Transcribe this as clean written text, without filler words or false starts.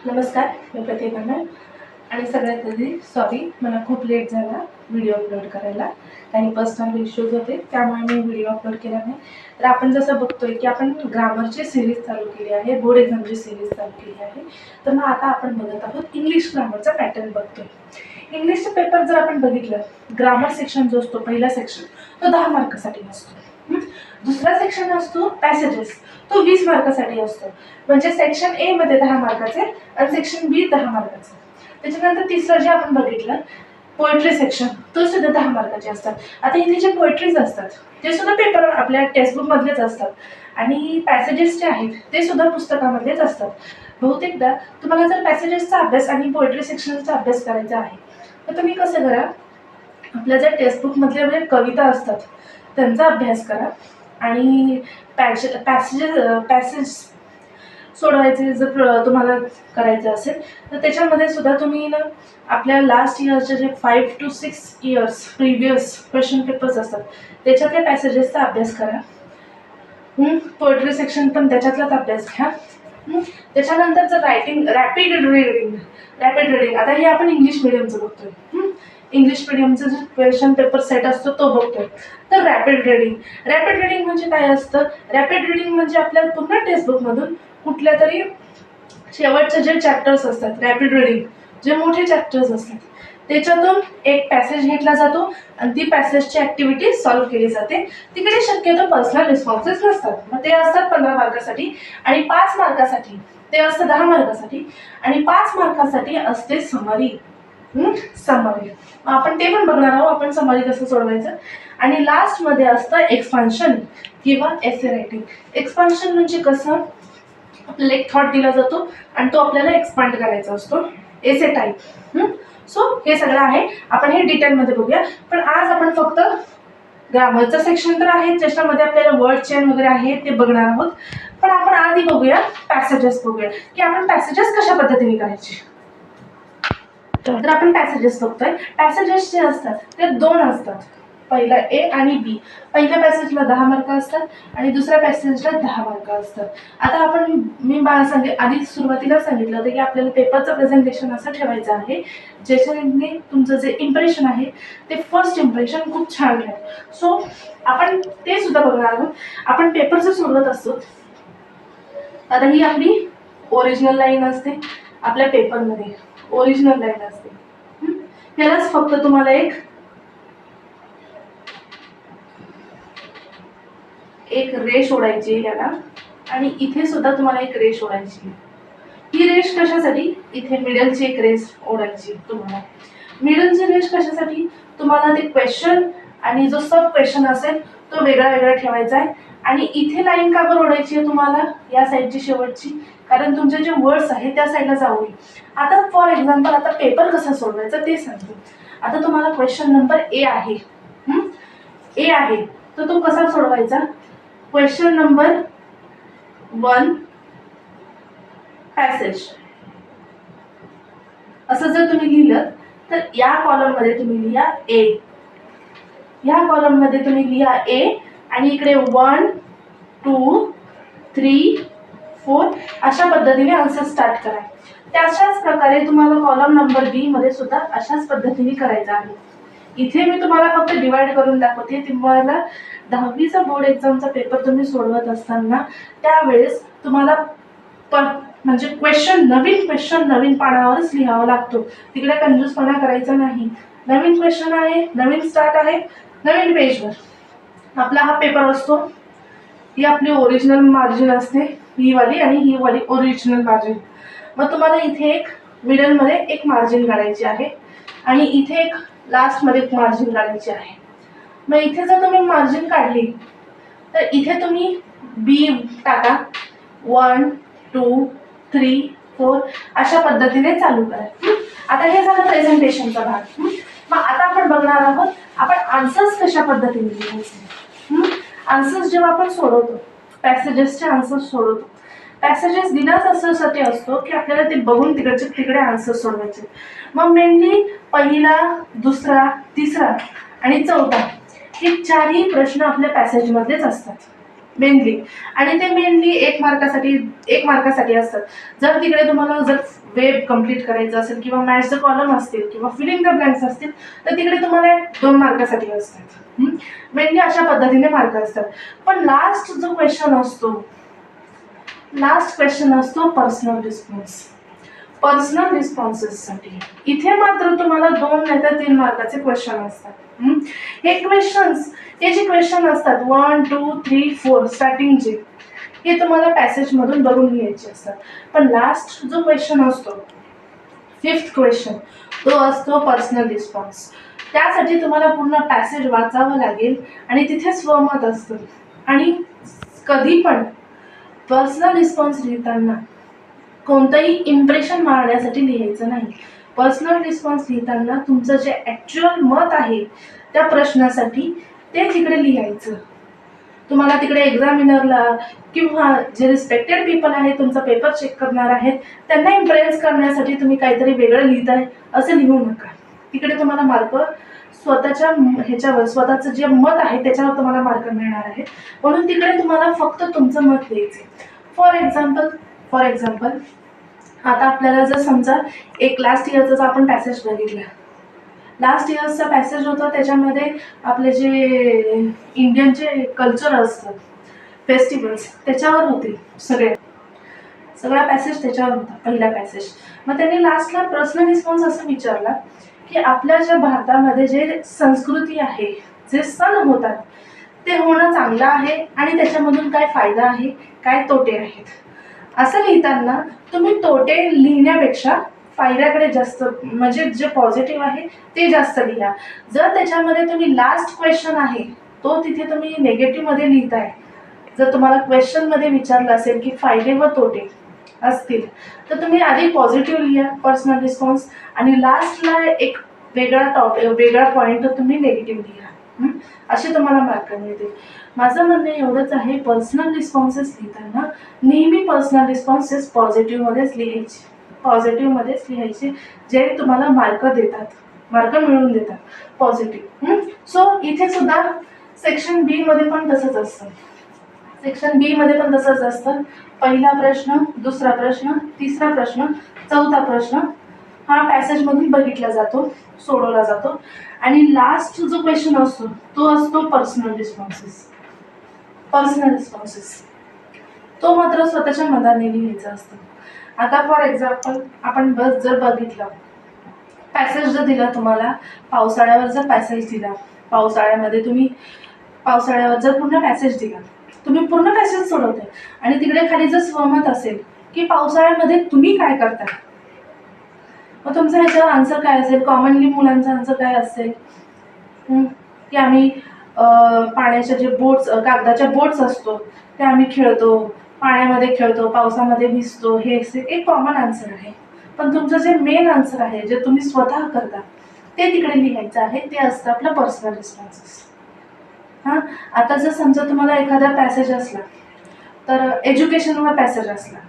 नमस्कार, मी प्रतिभा मॅम. आणि सगळ्यात आधी सॉरी, मला खूप लेट झाला व्हिडिओ अपलोड करायला. काही पर्सनल इश्यूज होते, त्यामुळे मी व्हिडिओ अपलोड केला नाही. तर आपण जसं बघतोय की आपण ग्रामरची सिरीज चालू केली आहे, बोर्ड एक्झामची सिरीज चालू केली आहे. तर मग आता आपण बघत आहोत इंग्लिश ग्रामरचा पॅटर्न बघतोय. इंग्लिशचं पेपर जर आपण बघितलं, ग्रामर सेक्शन जो असतो पहिला सेक्शन तो 10 मार्कासाठी असतो. दुसरा सेक्शन असतो पॅसेजेस, तो 20 मार्कासाठी असतो. म्हणजे सेक्शन ए मध्ये 10 मार्काचे आणि सेक्शन बी 10 मार्काचे. त्याच्यानंतर तिसरं जे आपण बघितलं पोएट्री सेक्शन, तो सुद्धा 10 मार्काचे असतात. आता इथे जे पोएट्रीज असतात ते सुद्धा पेपर आपल्या टेक्स्टबुक मधलेच असतात आणि पॅसेजेस जे आहेत ते सुद्धा पुस्तकामधलेच असतात. बहुतेकदा तुम्हाला जर पॅसेजेसचा अभ्यास आणि पोएट्री सेक्शनचा अभ्यास करायचा आहे तर तुम्ही कसं करा, आपल्या ज्या टेक्स्टबुक मधल्या म्हणजे कविता असतात त्यांचा अभ्यास करा आणि पॅसेज सोडवायचे जर तुम्हाला करायचं असेल तर त्याच्यामध्ये सुद्धा तुम्ही ना आपल्या लास्ट इयरचे जे 5 to 6 years previous question papers असतात त्याच्यातल्या पॅसेजेसचा अभ्यास करा. पोएट्री सेक्शन पण त्याच्यातलाच अभ्यास घ्या. त्याच्यानंतर जर रॅपिड रिडिंग आता हे आपण इंग्लिश मिडियमचं बघतोय. इंग्लिश मिडियमचा जो क्वेश्चन पेपर सेट असतो तो बघतोय. तर रॅपिड रिडिंग म्हणजे काय असतं? रॅपिड रिडिंग म्हणजे आपल्या पूर्ण टेक्स्टबुकमधून कुठल्या तरी शेवटचे जे चॅप्टर्स असतात, रॅपिड रिडिंग जे मोठे चॅप्टर्स असतात त्याच्यातून एक पॅसेज घेतला जातो आणि ती पॅसेजची ऍक्टिव्हिटी सॉल्व्ह केली जाते. तिकडे शक्यतो पर्सनल रिस्पॉन्सेस नसतात, मग ते असतात 15 मार्कासाठी आणि 5 मार्कासाठी ते असतं 10 मार्कासाठी आणि 5 मार्कासाठी असते समरी. आपण ते पण बघणार आहोत, आपण समरी कसं सोडवायचं. आणि लास्ट मध्ये असतं एक्सपान्शन किंवा एसे रायटिंग. एक्सपान्शन म्हणजे कसं, आपल्याला एक थॉट दिला जातो आणि तो आपल्याला एक्सपांड करायचा असतो, एसे टाईप. सो हे सगळं आहे, आपण हे डिटेलमध्ये बघूया. पण आज आपण फक्त ग्रामरचं सेक्शन तर आहे ज्याच्यामध्ये आपल्याला वर्ड चेन वगैरे आहे ते बघणार आहोत. पण आपण आधी बघूया पॅसेजेस बघूया की आपण पॅसेजेस कशा पद्धतीने करायचे. तर आपण पॅसेजेस बघतोय. पॅसेजेस जे असतात ते 2 असतात, पहिला ए आणि बी. पहिल्या पॅसेजला 10 मार्क असतात आणि दुसऱ्या पॅसेजला 10 मार्क असतात. आता आपण मी आधी सुरुवातीला सांगितलं होतं की आपल्याला पेपरचं प्रेझेंटेशन असं ठेवायचं आहे ज्याच्याने तुमचं जे इम्प्रेशन आहे ते फर्स्ट इम्प्रेशन खूप छान राहील. सो आपण ते सुद्धा बघणार आहोत. आपण पेपरचं सोडवत असतो. आता ही आपली ओरिजिनल लाईन असते, आपल्या पेपरमध्ये ओरिजिनल लाईन असते. यालाच फक्त तुम्हाला एक रेष ओढायची याला आणि इथे सुद्धा तुम्हाला एक रेष ओढायची. ही रेष कशासाठी, इथे मिडलची एक रेष ओढायची तुम्हाला. मिडलची रेष कशासाठी, तुम्हाला ते क्वेश्चन आणि जो सब क्वेश्चन असेल तो वेगळा वेगळा ठेवायचा आहे. आणि इथे लाईन का बरं ओढायची आहे तुम्हाला या साईडची शेवटची, कारण तुमचे जे वर्ड्स आहेत त्या साईडला जाऊ नये. आता फॉर एक्झाम्पल आता पेपर कसा सोडवायचा ते सांगतो. आता तुम्हाला क्वेश्चन नंबर ए आहे, तर तो कसा सोडवायचा. क्वेश्चन नंबर 1 पॅसेज असं जर तुम्ही लिहिलं तर या कॉलम मध्ये तुम्ही लिहा ए, या कॉलम मध्ये तुम्ही लिहा ए आणि इकडे 1 2 3 4 अशा पद्धतीने आन्सर स्टार्ट करा. त्याच्याच प्रकारे तुम्हाला कॉलम नंबर बी मध्ये सुद्धा अशाच पद्धतीने करायचं आहे. इथे मी तुम्हाला फक्त डिवाइड करून दाखवते. तुम्हाला 10वीचा बोर्ड एक्झामचा पेपर तुम्ही सोडवत असताना त्यावेळेस तुम्हाला म्हणजे नवीन क्वेश्चन नवीन पानावरच लिहावा लागतो. तिकडे कंजूसपणा करायचा नाही. नवीन क्वेश्चन आहे, नवीन स्टार्ट आहे, नवीन पेजवर आपला हा पेपर असतो. ही आपली ओरिजिनल मार्जिन असते, ही वाली आणि ही वाली ओरिजिनल मार्जिन. मग तुम्हाला इथे एक मिडल मध्ये एक मार्जिन काढायची आहे आणि इथे एक लास्ट मध्ये एक मार्जिन काढायची आहे. मग इथे जर तुम्ही मार्जिन काढली तर इथे तुम्ही बी टाका. 1 2 3 4 अशा पद्धतीने चालू करा. आता हे झालं प्रेझेंटेशनचा भाग. मग आता आपण बघणार आहोत आपण आन्सर्स कशा पद्धतीने लिहायचे. आन्सर्स जेव्हा आपण सोडवतो, पॅसेजेसचे आन्सर्स सोडवतो, पॅसेजेस दिलाच अशासाठी असतो की आपल्याला ते बघून तिकडे आन्सर सोडवायचे. मग मेनली पहिला, दुसरा, तिसरा आणि चौथा हे 4ही प्रश्न आपल्या पॅसेजमधलेच असतात. मेनली. आणि ते मेनली 1 मार्कासाठी असतात. जर तिकडे तुम्हाला जर वेब कंप्लीट करायचं असेल किंवा मॅच द कॉलम असतील किंवा फिलिंग द ब्लँक्स असतील तर तिकडे तुम्हाला 2 मार्कासाठी असतात. मेनली अशा पद्धतीने मार्क असतात. पण लास्ट क्वेश्चन असतो पर्सनल रिस्पॉन्सेससाठी. इथे मात्र तुम्हाला 2 नाही तर 3 मार्काचे क्वेश्चन असतात. हे जे क्वेश्चन असतात 1, 2, 3, 4 स्टार्टिंगचे, हे तुम्हाला पॅसेजमधून बघून लिहायचे असतात. पण लास्ट जो क्वेश्चन असतो 5th क्वेश्चन, तो असतो पर्सनल रिस्पॉन्स. त्यासाठी तुम्हाला पूर्ण पॅसेज वाचावं लागेल आणि तिथे स्वमत असतं. आणि कधी पण पर्सनल रिस्पॉन्स लिहिताना कोणतंही इम्प्रेशन मारण्यासाठी लिहायचं नाही. पर्सनल रिस्पॉन्स लिहिताना तुमचं जे ॲक्च्युअल मत आहे त्या प्रश्नासाठी ते तिकडे लिहायचं. तुम्हाला तिकडे एक्झामिनरला किंवा जे रिस्पेक्टेड पीपल आहे तुमचा पेपर चेक करणार आहेत त्यांना इम्प्रेस करण्यासाठी तुम्ही काहीतरी वेगळं लिहिताय असं लिहू नका. तिकडे तुम्हाला मार्क स्वतःच्या ह्याच्यावर, स्वतःचं जे मत आहे त्याच्यावर तुम्हाला मार्क मिळणार आहे. म्हणून तिकडे तुम्हाला फक्त तुमचं मत लिहायचं. फॉर एक्झाम्पल आता आपल्याला जर समजा एक लास्ट इयरचा आपण पॅसेज बघितला. लास्ट इयर्सचा पॅसेज होता, त्याच्यामध्ये आपले जे इंडियनचे कल्चर असतं, फेस्टिवल्स, त्याच्यावर होते सगळा पॅसेज त्याच्यावर होता, पहिला पॅसेज. मग त्यांनी लास्टला पर्सनल रिस्पॉन्स असं विचारला की आपल्या ज्या भारतामध्ये जे संस्कृती आहे, जे सण होतात ते होणं चांगलं आहे आणि त्याच्यामधून काय फायदा आहे, काय तोटे आहेत. असं लिहिताना तुम्ही तोटे लिहिण्यापेक्षा फायद्याकडे जास्त, म्हणजे जे पॉझिटिव्ह आहे ते जास्त लिहा. जर त्याच्यामध्ये तुम्ही लास्ट क्वेश्चन आहे तो तिथे तुम्ही नेगेटिव्हमध्ये लिहिताय, जर तुम्हाला क्वेश्चनमध्ये विचारलं असेल की फायदे व तोटे असतील तर तुम्ही आधी पॉझिटिव्ह लिहा पर्सनल रिस्पॉन्स आणि लास्टला एक वेगळा पॉईंट तुम्ही निगेटिव्ह लिहा. असे तुम्हाला मार्क मिळतील. माझं म्हणणं एवढंच आहे, पर्सनल रिस्पॉन्सेस लिहिताना नेहमी पर्सनल रिस्पॉन्सेस पॉझिटिव्हमध्येच लिहायचे, जे तुम्हाला मार्क मिळवून देतात पॉझिटिव्ह. सो इथे सुद्धा सेक्शन बी मध्ये पण तसंच असतं. पहिला प्रश्न, दुसरा प्रश्न, तिसरा प्रश्न, चौथा प्रश्न हा पॅसेजमधून बघितला जातो, सोडवला जातो. आणि लास्ट जो क्वेश्चन असतो तो असतो पर्सनल रिस्पॉन्सेस. तो मात्र स्वतःच्या मनाने लिहायचा असतो. आता फॉर एक्झाम्पल आपण जर बघितलं, पॅसेज जर दिला तुम्हाला, पावसाळ्यावर जर पॅसेज दिला, पावसाळ्यावर जर पूर्ण पॅसेज दिला, तुम्ही पूर्ण पॅसेज सोडवताय आणि तिकडे खाली जर स्वमत असेल की पावसाळ्यामध्ये तुम्ही काय करता, मग तुमचं ह्याच्यावर आन्सर काय असेल? कॉमनली मुलांचा आन्सर काय असेल की आम्ही पाण्याच्या जे कागदाच्या बोट्स असतो ते आम्ही खेळतो, पाण्यामध्ये खेळतो, पावसामध्ये भिजतो, हे एक कॉमन आन्सर आहे. पण तुमचं जे मेन आन्सर आहे, जे तुम्ही स्वतः करता ते तिकडे लिहायचं आहे, ते असतं आपलं पर्सनल रिस्पॉन्सेस. आता जर समजा तुम्हाला एखादा पॅसेज असला, तर एज्युकेशनवर पॅसेज असला